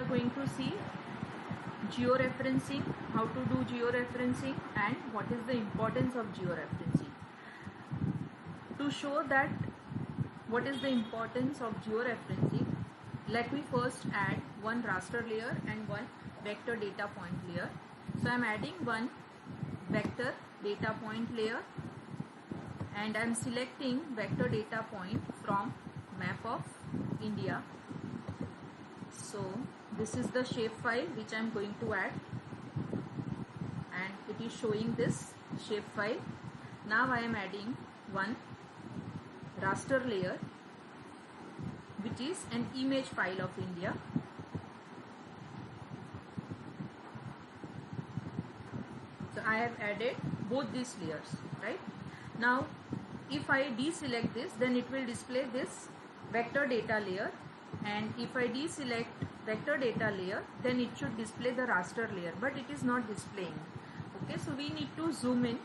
are going to see georeferencing, how to do georeferencing and what is the importance of georeferencing. To show that what is the importance of georeferencing, let me first add one raster layer and one vector data point layer. So I am adding one vector data point layer and I am selecting vector data point from map of India. So this is the shapefile which I am going to add and it is showing this shapefile. Now I am adding one raster layer which is an image file of India. So I have added both these layers, right? Now if I deselect this, then it will display this vector data layer, and if I deselect vector data layer, then it should display the raster layer, but it is not displaying. Okay, so we need to zoom in.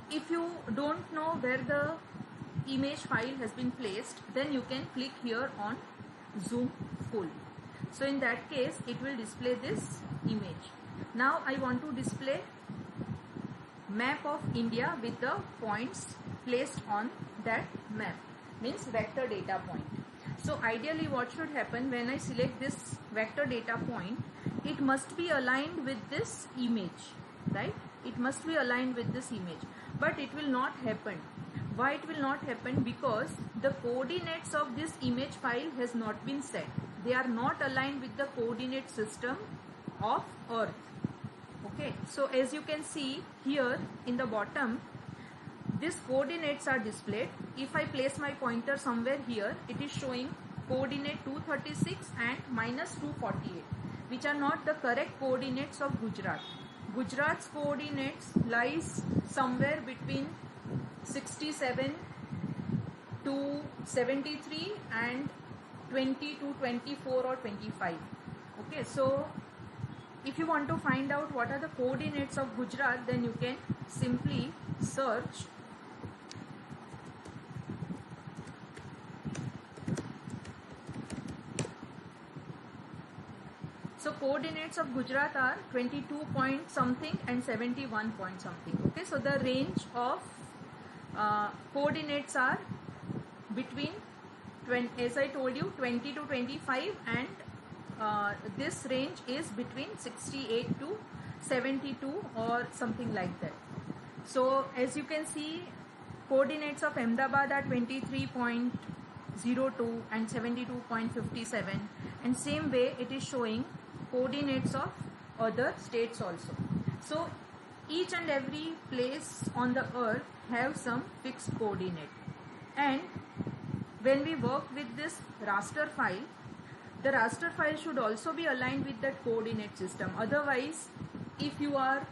If you don't know where the image file has been placed, then you can click here on zoom full. So in that case it will display this image. Now I want to display map of India with the points placed on that map, means vector data point. So ideally what should happen, when I select this vector data point, it must be aligned with this image, right? It must be aligned with this image, but it will not happen. Why it will not happen? Because the coordinates of this image file has not been set. They are not aligned with the coordinate system of Earth. Okay, so as you can see here in the bottom, these coordinates are displayed. If I place my pointer somewhere here, it is showing coordinate 236 and -248, which are not the correct coordinates of Gujarat. Gujarat's coordinates lies somewhere between 67 to 73 and 20 to 24 or 25. Okay, so if you want to find out what are the coordinates of Gujarat, then you can simply search So coordinates of Gujarat are 22 point something and 71 point something. Okay, so the range of coordinates are between 20, as I told you, 20 to 25, and this range is between 68 to 72 or something like that. So as you can see, coordinates of Ahmedabad are 23.02 and 72.57, and same way it is showing coordinates of other states also. So each and every place on the earth have some fixed coordinate, and when we work with this raster file, the raster file should also be aligned with that coordinate system. Otherwise, if you are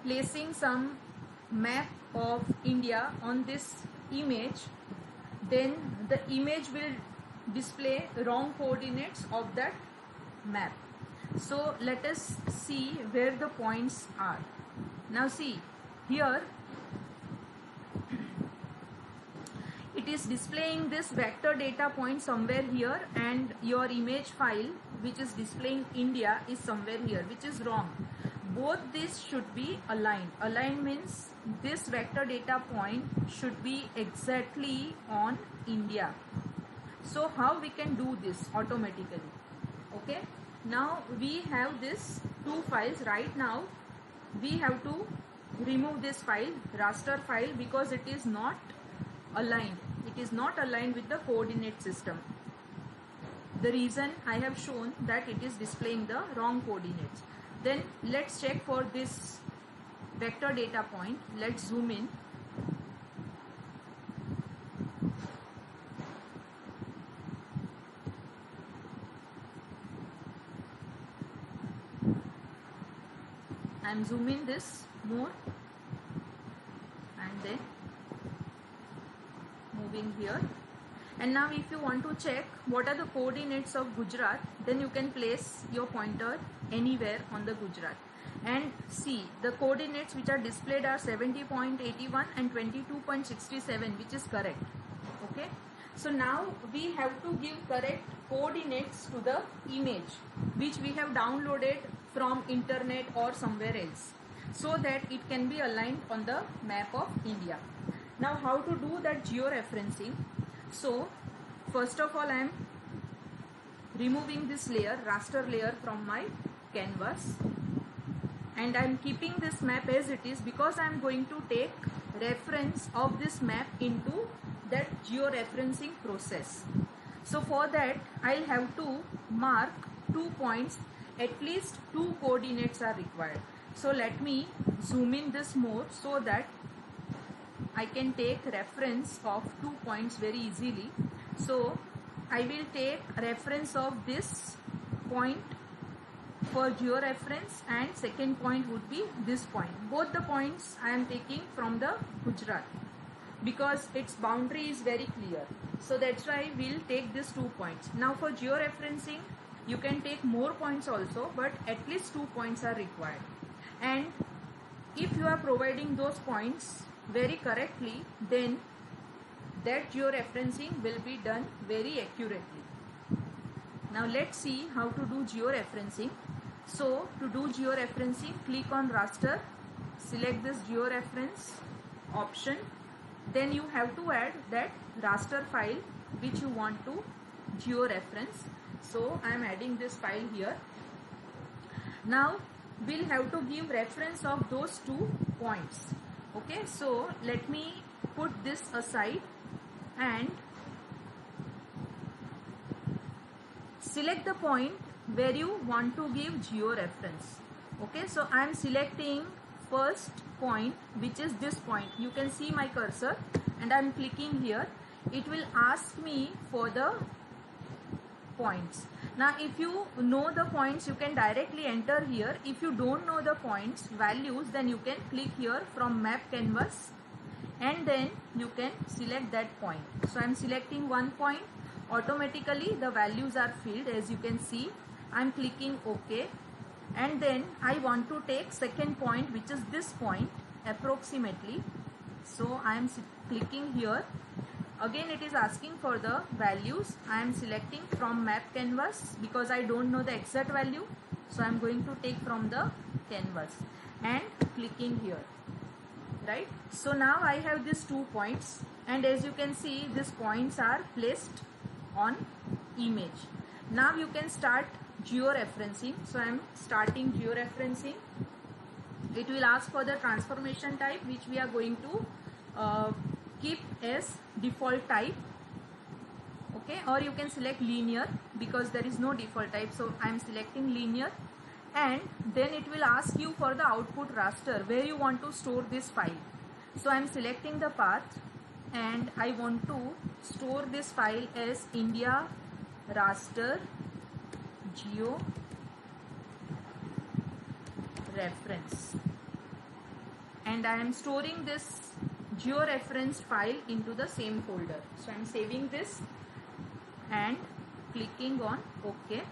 placing some map of India on this image, then the image will display wrong coordinates of that map. So let us see where the points are. Now see here, it is displaying this vector data point somewhere here, and your image file which is displaying India is somewhere here, which is wrong. Both these should be aligned. Aligned means this vector data point should be exactly on India. So how we can do this automatically? Okay, now we have this two files. Right now we have to remove this file, raster file, because it is not aligned. It is not aligned with the coordinate system. The reason I have shown that it is displaying the wrong coordinates. Then let's check for this vector data point. Let's zoom in. I am zooming this more and then moving here. And now if you want to check what are the coordinates of Gujarat, then you can place your pointer anywhere on the Gujarat and see the coordinates which are displayed are 70.81 and 22.67, which is correct. Okay, So now we have to give correct coordinates to the image which we have downloaded from internet or somewhere else, so that it can be aligned on the map of India. Now how to do that georeferencing? So first of all, I am removing this layer, raster layer, from my canvas, and I am keeping this map as it is because I am going to take reference of this map into that georeferencing process. So for that I'll have to mark 2 points, at least 2 coordinates are required. So let me zoom in this more so that I can take reference of 2 points very easily. So I will take reference of this point for georeference, and second point would be this point. Both the points I am taking from the Gujarat because its boundary is very clear. So that's why we'll take these 2 points. Now for georeferencing you can take more points also, but at least 2 points are required. And if you are providing those points very correctly, then that georeferencing will be done very accurately. Now let's see how to do georeferencing. So to do georeferencing, click on raster, select this georeference option, then you have to add that raster file which you want to georeference. So I am adding this file here. Now we'll have to give reference of those 2 points. Okay, so let me put this aside and select the point where you want to give georeference. Okay, so I am selecting first point, which is this point. You can see my cursor and I am clicking here. It will ask me for the points. Now if you know the points, you can directly enter here. If you don't know the points values, then you can click here from map canvas and then you can select that point. So I am selecting 1 point. Automatically the values are filled, as you can see. I am clicking OK, and then I want to take second point, which is this point approximately. So I am clicking here. Again it is asking for the values. I am selecting from map canvas because I don't know the exact value. So I am going to take from the canvas and clicking here. Right. So now I have these 2 points, and as you can see, these points are placed on image. Now you can start georeferencing. So I am starting georeferencing. It will ask for the transformation type, which we are going to keep as default type. Okay, or you can select linear because there is no default type. So I am selecting linear, and then it will ask you for the output raster where you want to store this file. So I am selecting the path and I want to store this file as India raster geo reference, and I am storing this georeferenced file into the same folder. So I am saving this and clicking on OK.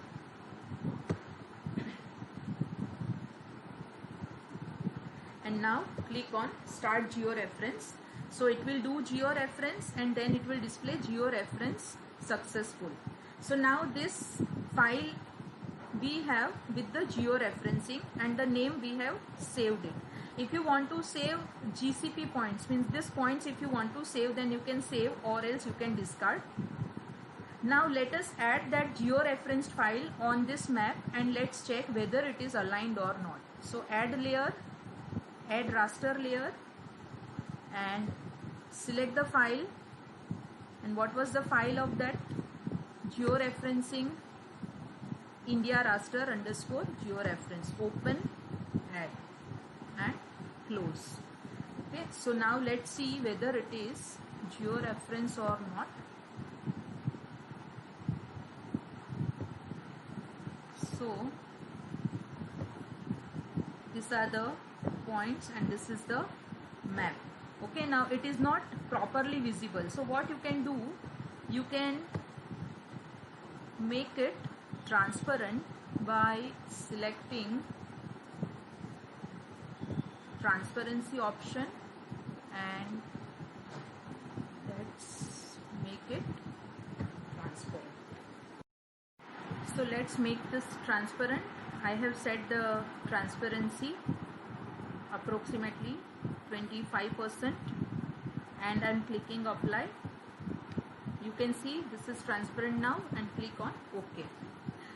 And now click on start georeference. So it will do georeference and then it will display georeference successful. So now this file we have with the georeferencing and the name we have saved it. If you want to save GCP points, means this points if you want to save, then you can save, or else you can discard. Now let us add that georeferenced file on this map and let's check whether it is aligned or not. So add layer, add raster layer, and select the file. And what was the file of that georeferencing? India raster underscore georeference. Open, add, and close. Okay, so now let's see whether it is georeference or not. So these are the points and this is the map. Okay, now it is not properly visible. So what you can do, you can make it transparent by selecting transparency option, and let's make it So let's make this transparent. I have set the transparency approximately 25% and I'm clicking apply. You can see this is transparent now and click on OK.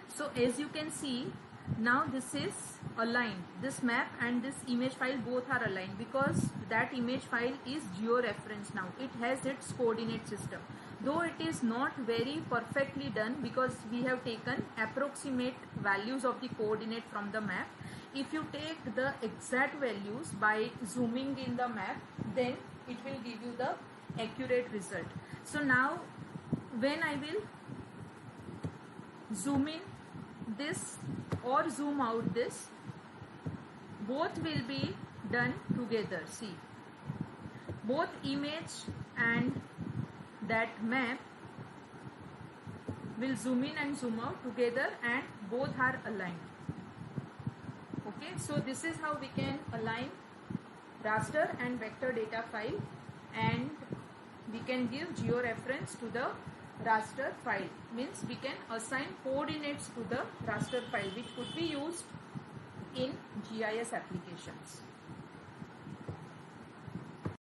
So as you can see, now this is aligned. This map and this image file both are aligned because that image file is georeference now. It has its coordinate system. Though it is not very perfectly done because we have taken approximate values of the coordinate from the map. If you take the exact values by zooming in the map, then it will give you the accurate result. So now when I will zoom in this or zoom out this, both will be done together. See, both image and that map will zoom in and zoom out together and both are aligned. Okay, so this is how we can align raster and vector data file, and we can give georeference to the raster file. Means we can assign coordinates to the raster file which could be used in GIS applications.